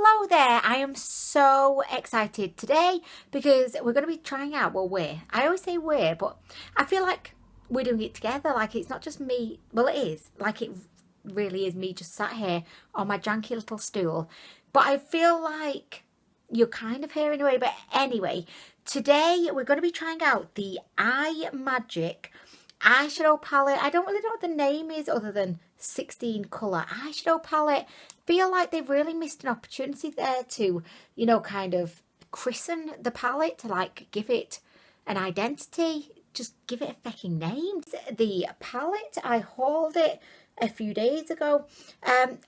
Hello there, I am so excited today because we're going to be trying out, I always say we're, but I feel like we're doing it together, like it's not just me, well it is, like it really is me just sat here on my janky little stool, but I feel like you're kind of here anyway. But anyway, today we're going to be trying out the iMagic eyeshadow palette. I don't really know what the name is other than 16 colour eyeshadow palette. Feel like they've really missed an opportunity there to, you know, kind of christen the palette, to like give it an identity, just give it a fucking name. The palette, I hauled it a few days ago.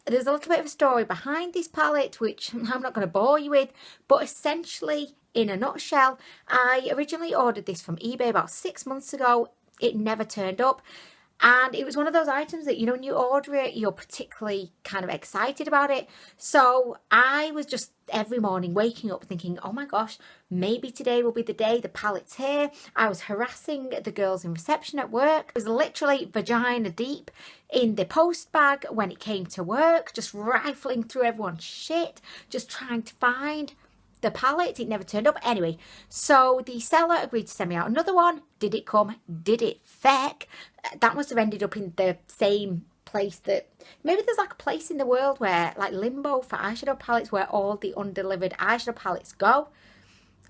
There's a little bit of a story behind this palette which I'm not going to bore you with, but essentially in a nutshell, I originally ordered this from eBay about 6 months ago. It never turned up, and it was one of those items that, you know, when you order it, you're particularly kind of excited about it. So I was just every morning waking up thinking, oh my gosh, maybe today will be the day, the palette's here. I was harassing the girls in reception at work. I was literally vagina deep in the post bag when it came to work, just rifling through everyone's shit, just trying to find the palette. It never turned up. Anyway, so the seller agreed to send me out another one. Did it come? Did it feck? That must have ended up in the same place that, maybe there's like a place in the world where, like limbo for eyeshadow palettes, where all the undelivered eyeshadow palettes go.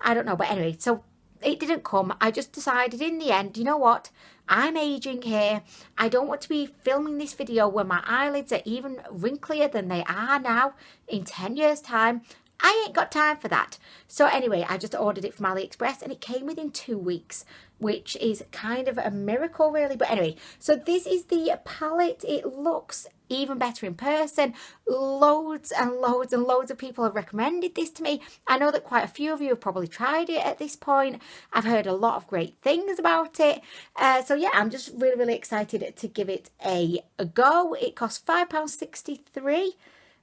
I don't know, but anyway, so it didn't come. I just decided in the end, you know what, I'm aging here. I don't want to be filming this video when my eyelids are even wrinklier than they are now in 10 years time. I ain't got time for that. So anyway, I just ordered it from AliExpress and it came within 2 weeks, which is kind of a miracle really. But anyway, so this is the palette. It looks even better in person. Loads and loads and loads of people have recommended this to me. I know that quite a few of you have probably tried it at this point. I've heard a lot of great things about it. So yeah, I'm just really excited to give it a go. It cost £5.63.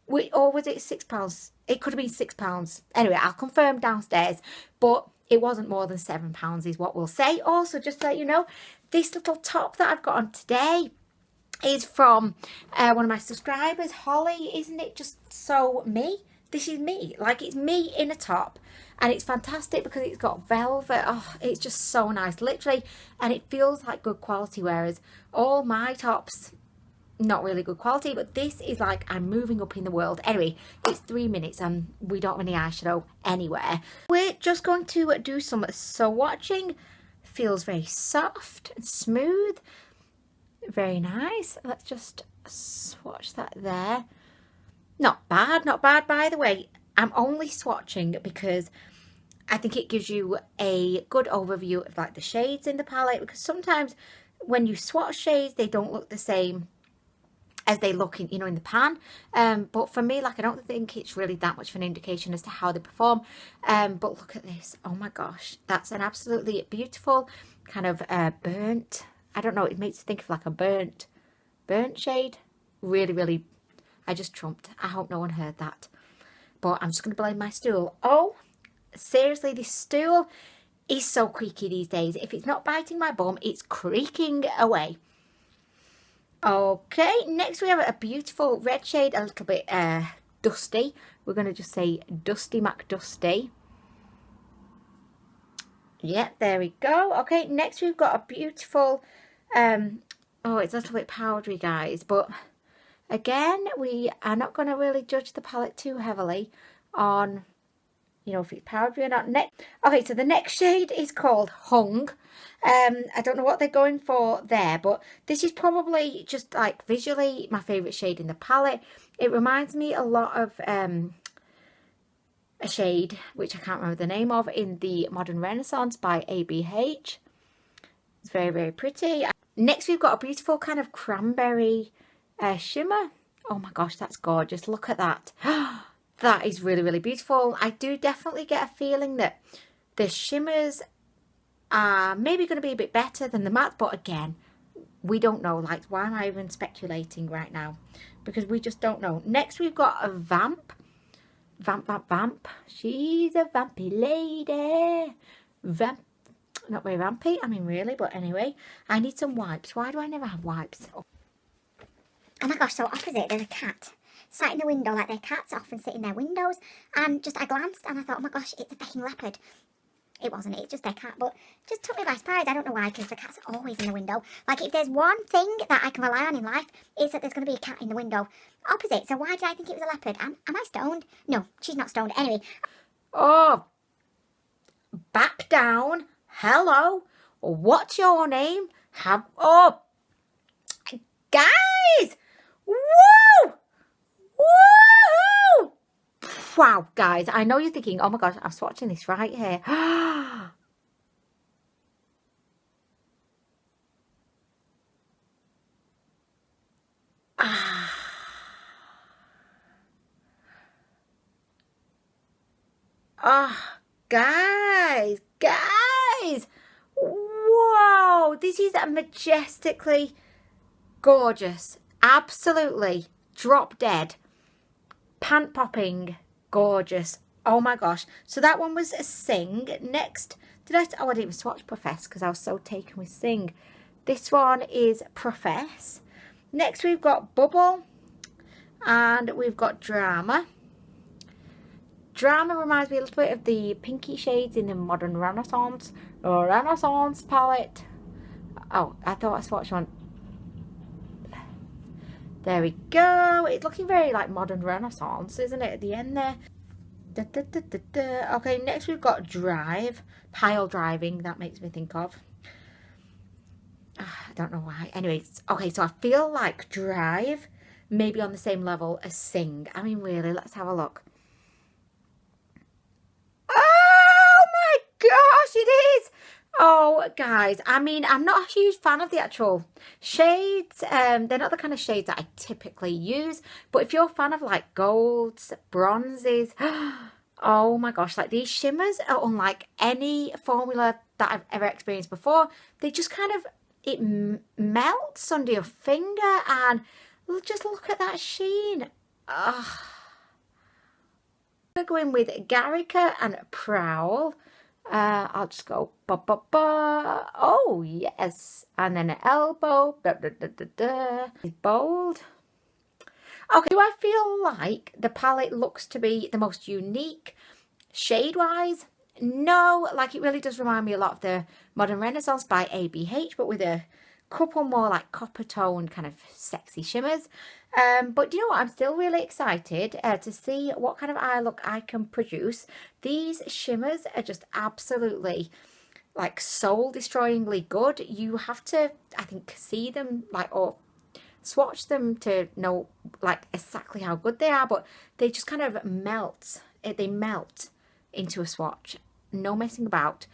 Or was it £6? It could have been £6. Anyway, I'll confirm downstairs, but it wasn't more than £7 is what we'll say. Also, just to let you know, this little top that I've got on today is from one of my subscribers, Holly. Isn't it just so me? This is me. Like, it's me in a top, and it's fantastic because it's got velvet. Oh, it's just so nice, literally, and it feels like good quality, whereas all my tops, not really good quality, but this is like I'm moving up in the world. Anyway, it's 3 minutes and we don't have any eyeshadow anywhere. We're just going to do some swatching. Feels very soft and smooth, very nice. Let's just swatch that there. Not bad, not bad. By the way, I'm only swatching because I think it gives you a good overview of like the shades in the palette, because sometimes when you swatch shades, they don't look the same as they look in, you know, in the pan. But for me, like, I don't think it's really that much of an indication as to how they perform. But look at this. Oh my gosh, that's an absolutely beautiful kind of burnt, I don't know, it makes me think of like a burnt shade. Really, I just trumped. I hope no one heard that, but I'm just going to blame my stool. Oh, seriously, this stool is so creaky these days. If it's not biting my bum, it's creaking away. Okay, next we have a beautiful red shade, a little bit dusty. We're going to just say Dusty McDusty. Yeah, there we go. Okay, next we've got a beautiful, oh, it's a little bit powdery, guys. But again, we are not going to really judge the palette too heavily on, you know, if it's powdery or not. Okay, so the next shade is called Hung. I don't know what they're going for there, but this is probably just like visually my favourite shade in the palette. It reminds me a lot of a shade which I can't remember the name of, in the Modern Renaissance by ABH. It's very pretty. Next we've got a beautiful kind of cranberry shimmer. Oh my gosh, that's gorgeous. Look at that. That is really beautiful. I do definitely get a feeling that the shimmers are maybe going to be a bit better than the matte, but again, we don't know. Like, why am I even speculating right now? Because we just don't know. Next we've got a Vamp. She's a vampy lady. Vamp, not very vampy, I mean really, but anyway. I need some wipes. Why do I never have wipes? Oh my gosh, so opposite there's a cat sat in the window like their cats often sit in their windows. And just I glanced and I thought, oh my gosh, it's a fucking leopard. It wasn't, it's just their cat, but it just took me by surprise. I don't know why, because the cat's always in the window. Like, if there's one thing that I can rely on in life, it's that there's going to be a cat in the window. Opposite, so why did I think it was a leopard? Am I stoned? No, she's not stoned. Anyway. Oh, back down. Hello. What's your name? Oh, guys. Woo! Woo! Wow, guys, I know you're thinking, oh my gosh, I'm swatching this right here. Ah, guys, whoa, this is majestically gorgeous, absolutely drop dead, pant popping gorgeous. Oh my gosh. So that one was a Sing. Next, I didn't even swatch Profess because I was so taken with Sing. This one is Profess. Next we've got Bubble, and we've got Drama. Drama reminds me a little bit of the pinky shades in the Modern Renaissance palette. Oh, I thought I swatched one. There we go. It's looking very like Modern Renaissance, isn't it, at the end there? Okay, next we've got Drive. Pile driving, that makes me think of. I don't know why. Anyways, okay, so I feel like Drive may be on the same level as Sing. I mean, really, let's have a look. Oh my gosh, it is! Oh, guys, I mean, I'm not a huge fan of the actual shades. They're not the kind of shades that I typically use. But if you're a fan of, like, golds, bronzes, oh my gosh, like, these shimmers are unlike any formula that I've ever experienced before. They just kind of, it melts under your finger, and just look at that sheen. Oh. I'm going to go in with Garrica and Prowl. I'll just go ba ba ba. Oh yes, and then an elbow. Da, da, da, da, da. Bold. Okay, do I feel like the palette looks to be the most unique shade wise? No, like it really does remind me a lot of the Modern Renaissance by ABH, but with a couple more like copper toned kind of sexy shimmers. But do you know what? I'm still really excited to see what kind of eye look I can produce. These shimmers are just absolutely like soul destroyingly good. You have to, I think, see them like or swatch them to know like exactly how good they are, but they just kind of melt. They melt into a swatch. No messing about.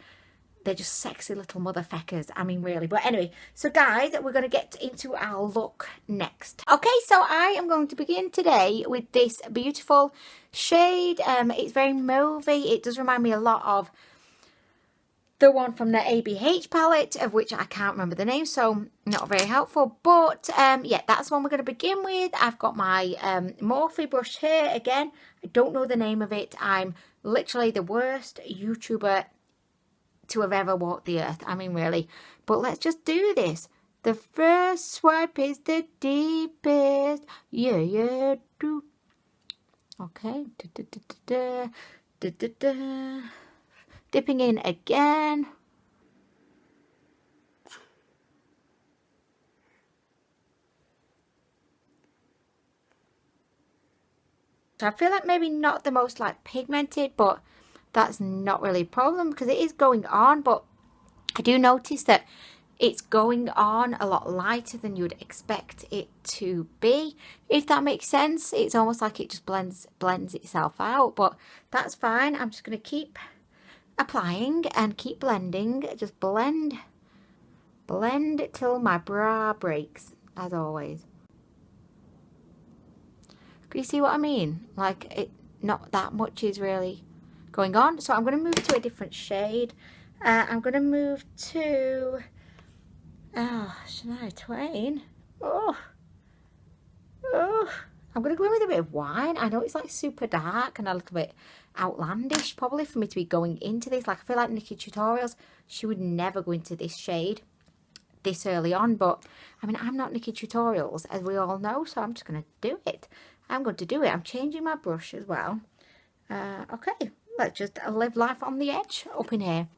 They're just sexy little motherfuckers. I mean, really. But anyway, so guys, we're going to get into our look next. Okay, so I am going to begin today with this beautiful shade. It's very mauvey. It does remind me a lot of the one from the ABH palette, of which I can't remember the name, so not very helpful. But yeah, that's the one we're going to begin with. I've got my Morphe brush here. Again, I don't know the name of it. I'm literally the worst YouTuber to have ever walked the earth. I mean, really. But let's just do this. The first swipe is the deepest. Yeah, yeah, do. Okay. Dipping in again. So I feel like maybe not the most like pigmented, but that's not really a problem because it is going on. But I do notice that it's going on a lot lighter than you would expect it to be, if that makes sense. It's almost like it just blends itself out, but that's fine. I'm just going to keep applying and keep blending. Just blend till my bra breaks, as always. Can you see what I mean? Like, it not that much is really going on. So I'm going to move to a different shade. I'm going to move to Shania Twain. I'm going to go in with a bit of wine. I know it's like super dark and a little bit outlandish probably for me to be going into this. Like, I feel like Nikki Tutorials, she would never go into this shade this early on. But I mean, I'm not Nikki Tutorials, as we all know, so I'm just going to do it. I'm going to do it. I'm changing my brush as well. Okay, let's just live life on the edge up in here.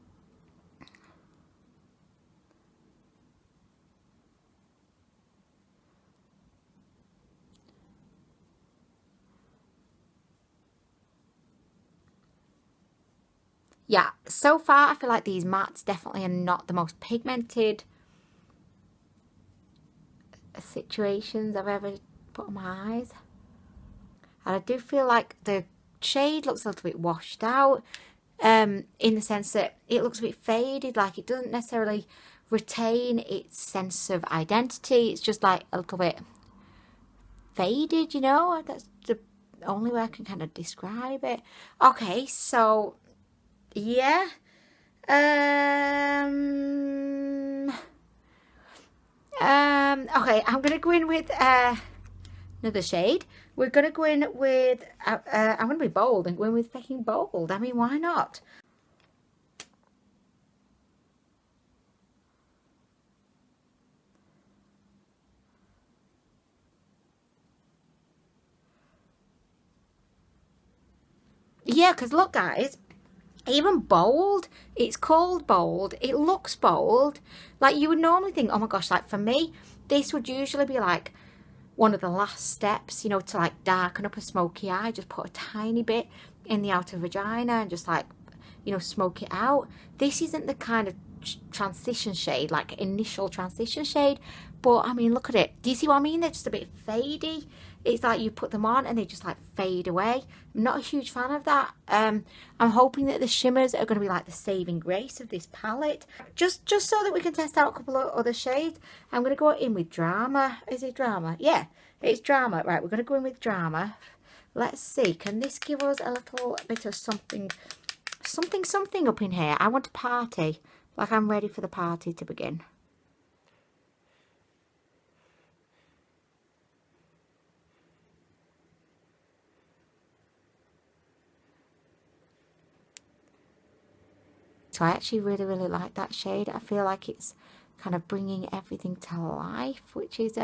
Yeah, so far I feel like these mattes definitely are not the most pigmented situations I've ever put on my eyes. And I do feel like the shade looks a little bit washed out, in the sense that it looks a bit faded, like it doesn't necessarily retain its sense of identity. It's just like a little bit faded, you know? That's the only way I can kind of describe it. Okay, so yeah. Okay, I'm gonna go in with another shade. We're gonna go in with I'm gonna be bold and go in with Faking Bold. I mean, why not? Yeah, because look, guys, even bold, it's called bold, it looks bold. Like, you would normally think, oh my gosh, like for me, this would usually be like one of the last steps, you know, to like darken up a smoky eye. Just put a tiny bit in the outer vagina and just like, you know, smoke it out. This isn't the kind of transition shade, like initial transition shade, but I mean, look at it. Do you see what I mean? They're just a bit fadey. It's like you put them on and they just like fade away. I'm not a huge fan of that. I'm hoping that the shimmers are going to be like the saving grace of this palette. Just so that we can test out a couple of other shades, I'm going to go in with Drama. Is it Drama? Yeah, it's Drama. Right, we're going to go in with Drama. Let's see, can this give us a little bit of something up in here? I want a party. Like, I'm ready for the party to begin. So I actually really like that shade. I feel like it's kind of bringing everything to life, which is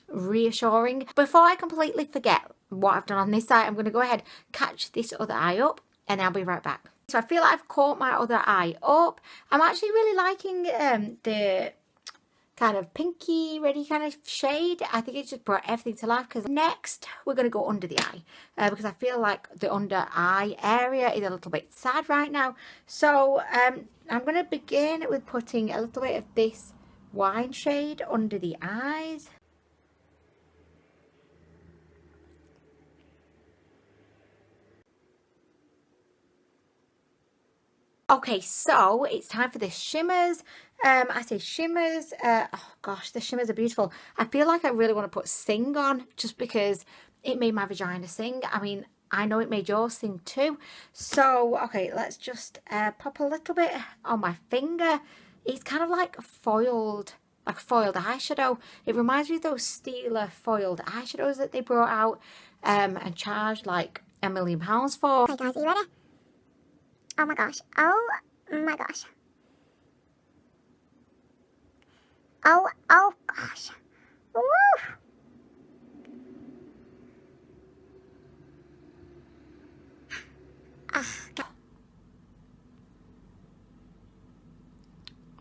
reassuring. Before I completely forget what I've done on this side, I'm going to go ahead, catch this other eye up, and I'll be right back. So I feel like I've caught my other eye up. I'm actually really liking the kind of pinky ready kind of shade. I think it's just brought everything to life. Because next we're going to go under the eye, because I feel like the under eye area is a little bit sad right now. So I'm going to begin with putting a little bit of this wine shade under the eyes. Okay, so it's time for the shimmers. I say shimmers. Oh gosh, the shimmers are beautiful. I feel like I really want to put Sing on just because it made my vagina sing. I mean, I know it made yours sing too. So, okay, let's just pop a little bit on my finger. It's kind of like foiled eyeshadow. It reminds me of those Stila foiled eyeshadows that they brought out and charged like £1 million for. Okay guys, are you ready? Oh my gosh. Oh my gosh. Oh gosh. Woo!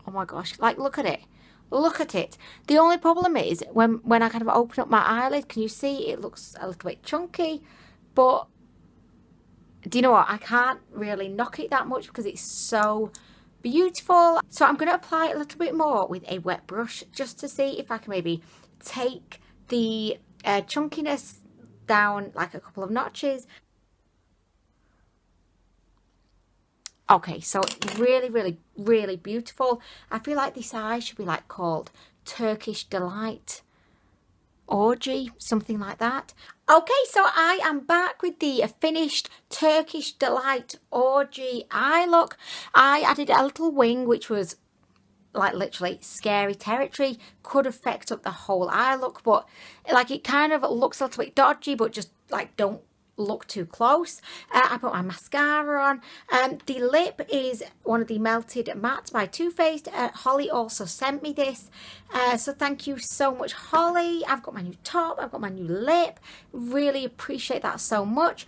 Oh my gosh, like look at it. Look at it. The only problem is when I kind of open up my eyelid, can you see it looks a little bit chunky, but do you know what? I can't really knock it that much because it's so beautiful. So I'm going to apply a little bit more with a wet brush just to see if I can maybe take the chunkiness down like a couple of notches. Okay, so really beautiful. I feel like this eye should be like called Turkish Delight Orgy, something like that. Okay, so I am back with the finished Turkish Delight Orgy eye look. I added a little wing, which was like literally scary territory. Could have fecked up the whole eye look, but like it kind of looks a little bit dodgy, but just like don't look too close. I put my mascara on. The lip is one of the Melted Mattes by Too Faced. Holly also sent me this, so thank you so much, Holly. I've got my new top, I've got my new lip, really appreciate that so much.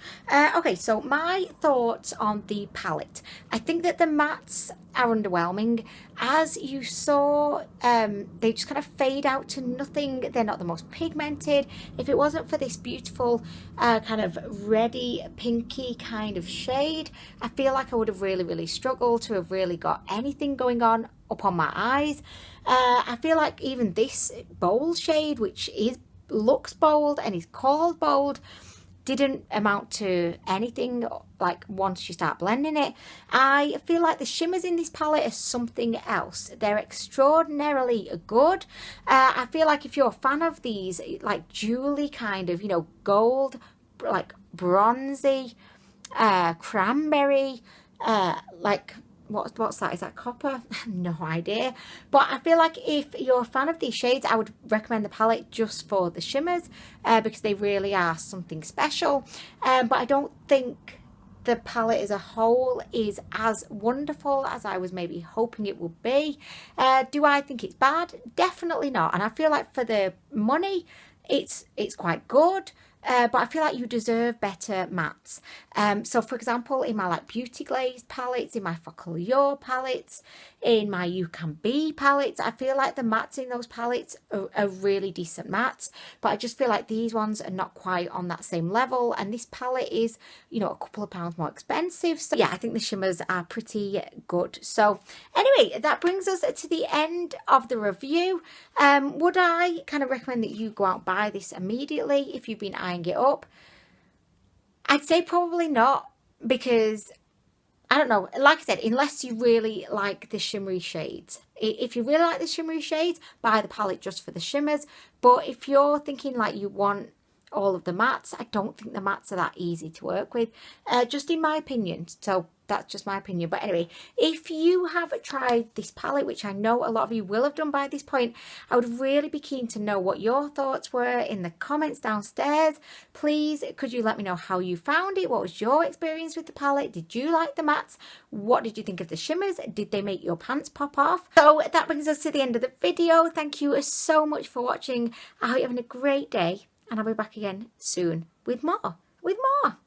Okay, so my thoughts on the palette. I think that the mattes are underwhelming. As you saw, they just kind of fade out to nothing. They're not the most pigmented. If it wasn't for this beautiful kind of reddy pinky kind of shade, I feel like I would have really struggled to have really got anything going on up on my eyes. I feel like even this bold shade, which looks bold and is called bold, didn't amount to anything like once you start blending it. I feel like the shimmers in this palette are something else. They're extraordinarily good. I feel like if you're a fan of these like jewelry kind of, you know, gold, like bronzy, cranberry, like what's that? Is that copper? No idea. But I feel like if you're a fan of these shades, I would recommend the palette just for the shimmers, because they really are something special. But I don't think the palette as a whole is as wonderful as I was maybe hoping it would be. Do I think it's bad? Definitely not. And I feel like for the money, it's quite good. But I feel like you deserve better mattes. So for example, in my like Beauty Glaze palettes, in my Focallure palettes, in my You Can Be palettes, I feel like the mattes in those palettes are really decent mattes. But I just feel like these ones are not quite on that same level. And this palette is, you know, a couple of pounds more expensive. So yeah, I think the shimmers are pretty good. So anyway, that brings us to the end of the review. Would I kind of recommend that you go out and buy this immediately if you've been eyeing it up? I'd say probably not, because I don't know, like I said, unless you really like the shimmery shades. If you really like the shimmery shades, buy the palette just for the shimmers. But if you're thinking like you want all of the mattes, I don't think the mattes are that easy to work with, just in my opinion. So that's just my opinion. But anyway, if you have tried this palette, which I know a lot of you will have done by this point, I would really be keen to know what your thoughts were in the comments downstairs. Please, could you let me know how you found it? What was your experience with the palette? Did you like the mattes? What did you think of the shimmers? Did they make your pants pop off? So that brings us to the end of the video. Thank you so much for watching. I hope you're having a great day, and I'll be back again soon with more. More.